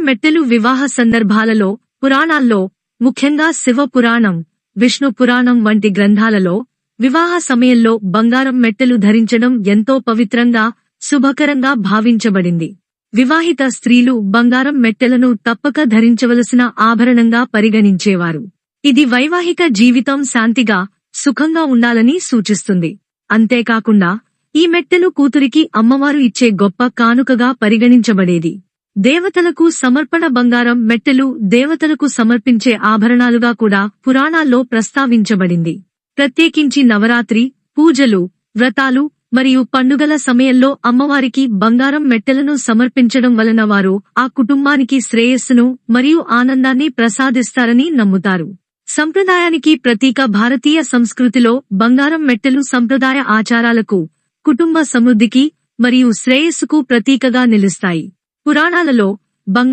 మెట్టెలు వివాహ సందర్భాలలో, పురాణాల్లో, ముఖ్యంగా శివ పురాణం, విష్ణు పురాణం వంటి గ్రంథాలలో, వివాహ సమయంలో బంగారం మెట్టెలు ధరించడం ఎంతో పవిత్రంగా, శుభకరంగా భావించబడింది. వివాహిత స్త్రీలు బంగారం మెట్టెలను తప్పక ధరించవలసిన ఆభరణంగా పరిగణించేవారు. ఇది వైవాహిక జీవితం శాంతిగా, సుఖంగా ఉండాలని సూచిస్తుంది. అంతేకాకుండా ఈ మెట్టెలు కూతురికి అమ్మవారు ఇచ్చే గొప్ప కానుకగా పరిగణించబడేది. దేవతలకు సమర్పణ బంగారం మెట్టెలు దేవతలకు సమర్పించే ఆభరణాలుగా కూడా పురాణాల్లో ప్రస్తావించబడింది. ప్రత్యేకించి నవరాత్రి, పూజలు, వ్రతాలు మరియు పండుగల సమయంలో అమ్మవారికి బంగారం మెట్టెలను సమర్పించడం వలన వారు ఆ కుటుంబానికి శ్రేయస్సును మరియు ఆనందాన్ని ప్రసాదిస్తారని నమ్ముతారు. సంప్రదాయానికి ప్రతీక భారతీయ సంస్కృతిలో బంగారం మెట్టెలు సంప్రదాయ ఆచారాలకు, కుటుంబ సమృద్ధికి మరియు శ్రేయస్సుకు ప్రతీకగా నిలుస్తాయి. పురాణాలలో బంగారం